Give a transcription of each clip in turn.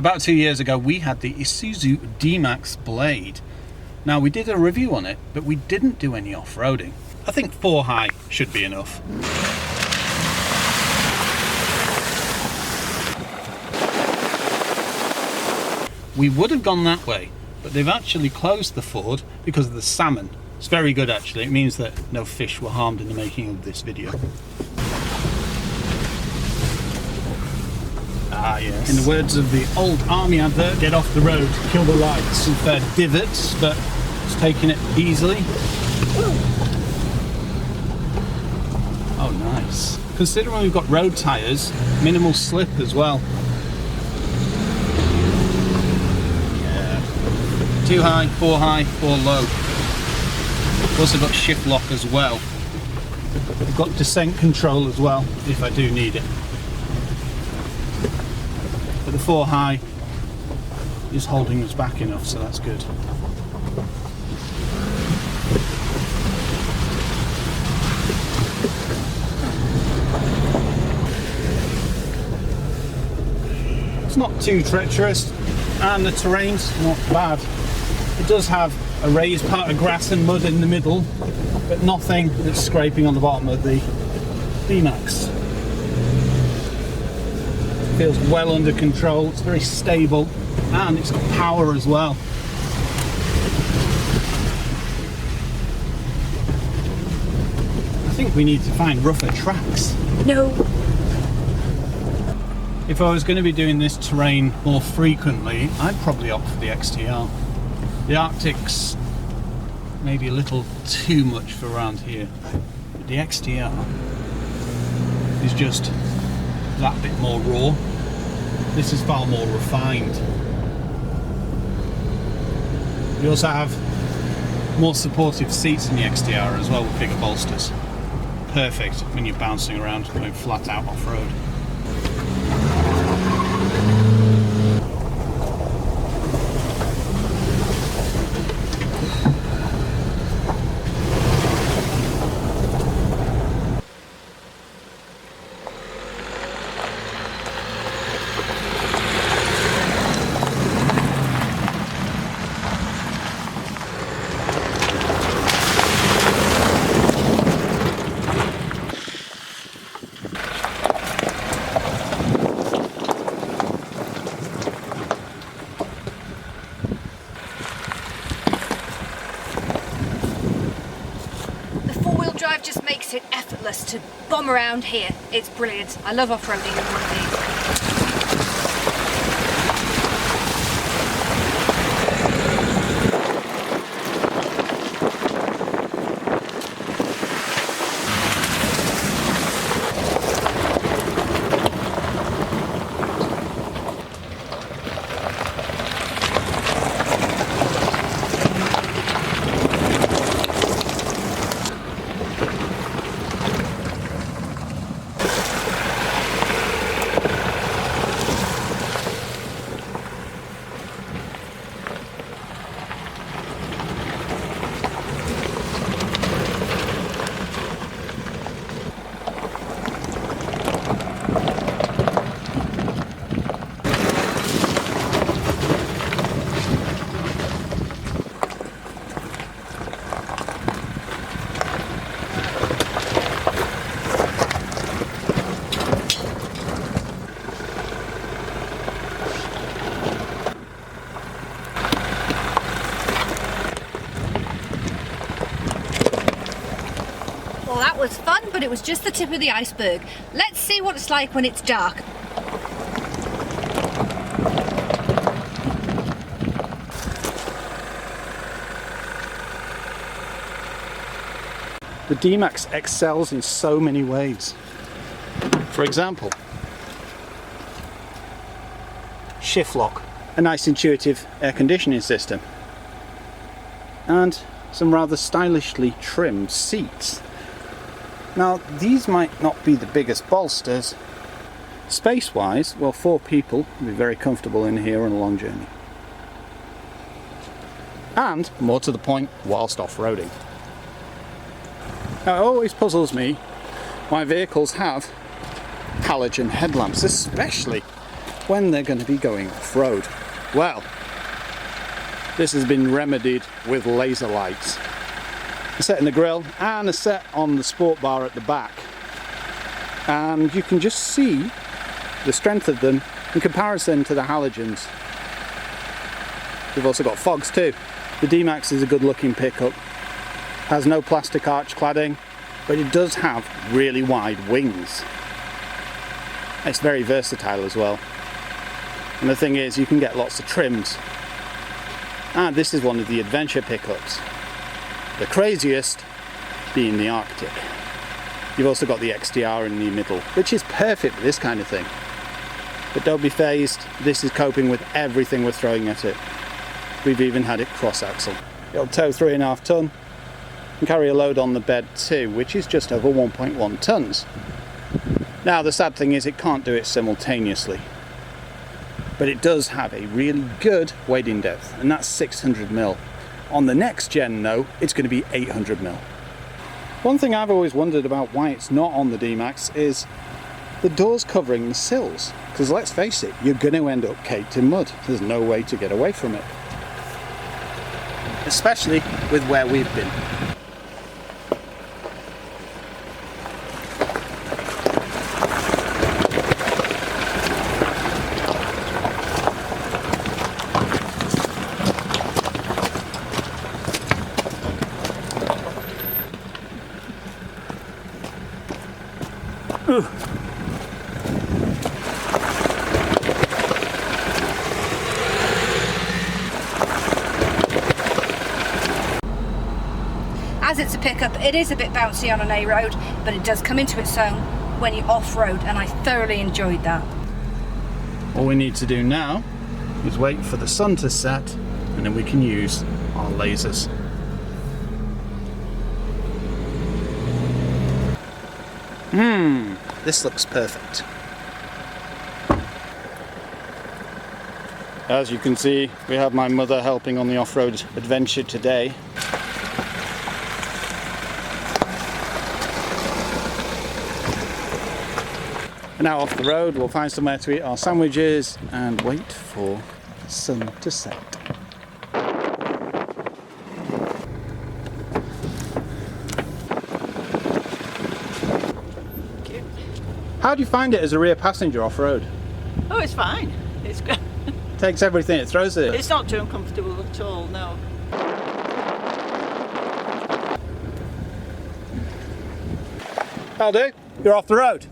About 2 years ago we had the Isuzu D Max blade. Now we did a review on it, but we didn't do any off-roading. I think 4 high should be enough. We would have gone that way, but they've actually closed the ford because of the salmon. It's very good actually, it means that no fish were harmed in the making of this video. Ah yes. In the words of the old army advert, get off the road, kill the lights. Some fair divots, but it's taking it easily. Oh nice. Considering we've got road tyres, minimal slip as well. Yeah. 2 high, 4 high, 4 low. We've also got shift lock as well. We've got descent control as well, if I do need it. But the 4 high is holding us back enough, so that's good. It's not too treacherous and the terrain's not bad. It does have a raised part of grass and mud in the middle, but nothing that's scraping on the bottom of the D Max. Feels well under control, it's very stable, and it's got power as well. I think we need to find rougher tracks. No. If I was going to be doing this terrain more frequently, I'd probably opt for the XTR. The Arctic's maybe a little too much for around here, but the XTR is just that bit more raw. This is far more refined. You also have more supportive seats in the XTR as well, with bigger bolsters. Perfect when you're bouncing around going flat out off-road. Just makes it effortless to bomb around here. It's brilliant. I love off-roading in one of these. Well, that was fun, but it was just the tip of the iceberg. Let's see what it's like when it's dark. The D Max excels in so many ways. For example, shift lock, a nice intuitive air conditioning system, and some rather stylishly trimmed seats. Now, these might not be the biggest bolsters. Space-wise, well, 4 people will be very comfortable in here on a long journey. And, more to the point, whilst off-roading. Now, it always puzzles me why vehicles have halogen headlamps, especially when they're going to be going off-road. Well, this has been remedied with laser lights. A set in the grille and a set on the sport bar at the back. And you can just see the strength of them in comparison to the halogens. We've also got fogs too. The D Max is a good looking pickup. Has no plastic arch cladding, but it does have really wide wings. It's very versatile as well. And the thing is, you can get lots of trims. And this is one of the adventure pickups. The craziest being the Arctic. You've also got the XTR in the middle, which is perfect for this kind of thing. But don't be phased, this is coping with everything we're throwing at it. We've even had it cross-axle. It'll tow 3.5 tonne and carry a load on the bed too, which is just over 1.1 tonnes. Now the sad thing is it can't do it simultaneously. But it does have a really good wading depth, and that's 600mm. On the next gen though, it's going to be 800mm. One thing I've always wondered about why it's not on the D Max is the doors covering the sills. Because let's face it, you're going to end up caked in mud. There's no way to get away from it. Especially with where we've been. As it's a pickup, it is a bit bouncy on an A road, but it does come into its own when you're off-road, and I thoroughly enjoyed that. All we need to do now is wait for the sun to set, and then we can use our lasers. This looks perfect. As you can see, we have my mother helping on the off-road adventure today. And now off the road, we'll find somewhere to eat our sandwiches and wait for the sun to set. How do you find it as a rear passenger off-road? Oh, it's fine. It's good. Takes everything it throws at it. It's not too uncomfortable at all, no. That'll do. You're off the road.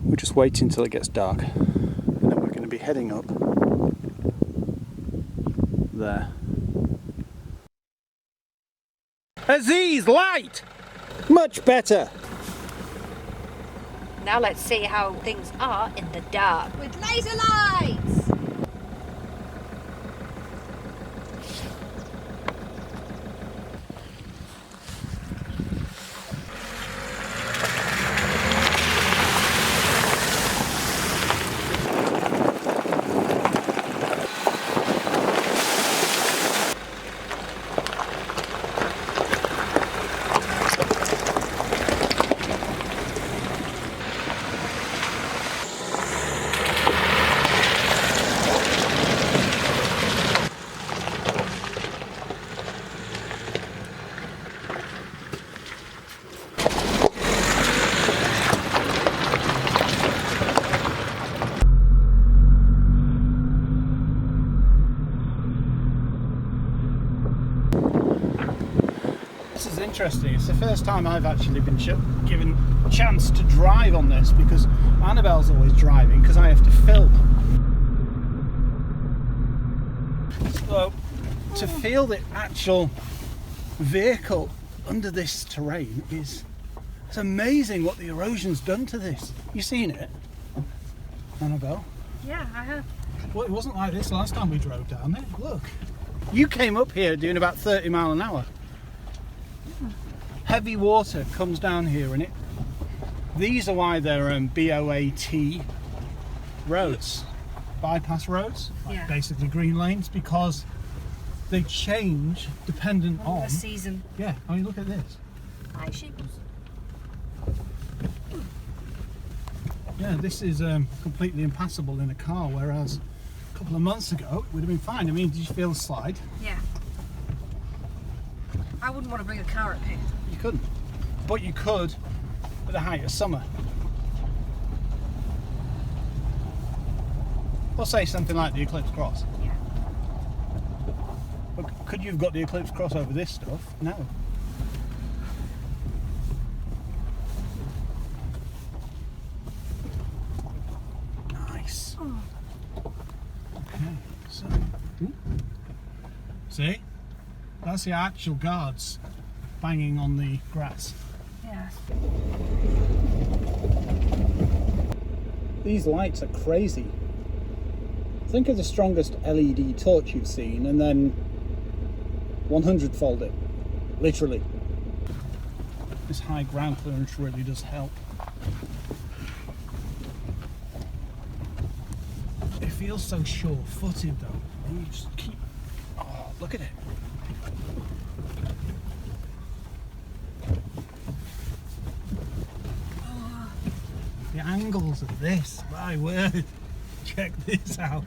We're just waiting until it gets dark, and then we're going to be heading up there. Aziz, light! Much better! Now let's see how things are in the dark with laser lights! This is interesting. It's the first time I've actually been given a chance to drive on this, because Annabelle's always driving because I have to film. So to feel the actual vehicle under this terrain it's amazing what the erosion's done to this. You seen it, Annabelle? Yeah, I have. Well, it wasn't like this last time we drove down it. Look, you came up here doing about 30 miles an hour. Heavy water comes down here and it These are why they're BOAT roads, bypass roads, like Yeah. basically green lanes, because they change dependent On on. the season. Yeah, I mean, look at this. Hi, sheeples. Yeah, this is completely impassable in a car, whereas a couple of months ago it would have been fine. I mean, did you feel the slide? Yeah. I wouldn't want to bring a car up here. You couldn't, but you could at the height of summer. Or say something like the Eclipse Cross. Yeah. But could you have got the Eclipse Cross over this stuff? No. Nice. Oh. Okay, so. See? That's the actual guards banging on the grass. Yeah. These lights are crazy. Think of the strongest LED torch you've seen and then 100-fold it. Literally. This high ground clearance really does help. It feels so sure-footed though. And you just keep... Oh, look at it. The angles of this, my word. Check this out.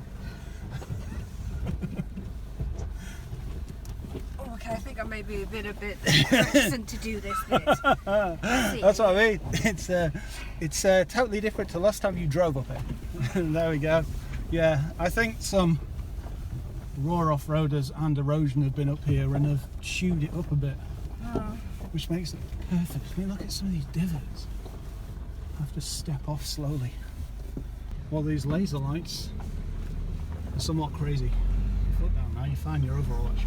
Oh, okay, I think I may be a bit reticent to do this bit. That's what I mean. It's totally different to last time you drove up it. There we go. Yeah, I think some raw off-roaders and erosion have been up here and have chewed it up a bit, which makes it perfect. I mean, look at some of these divots. I have to step off slowly. Well, these laser lights are somewhat crazy. Foot down now, you find your overall shit.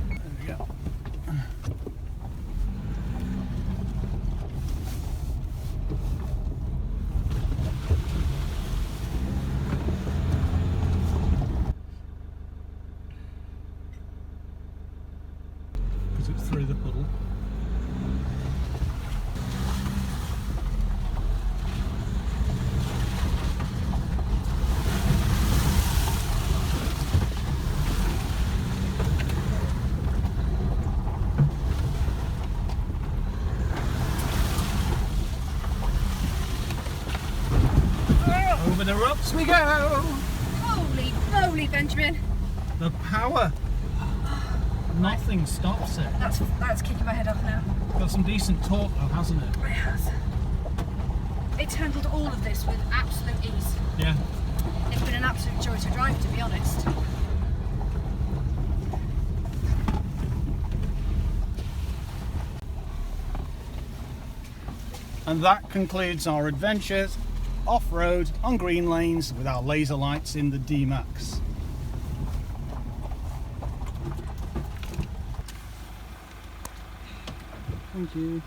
There we go. Because it's through the puddle. Over the ropes we go! Holy moly, Benjamin! The power! Nothing stops it. That's kicking my head off now. Got some decent torque though, hasn't it? It has. It's handled all of this with absolute ease. Yeah. It's been an absolute joy to drive, to be honest. And that concludes our adventures off-road on green lanes with our laser lights in the D Max. Thank you.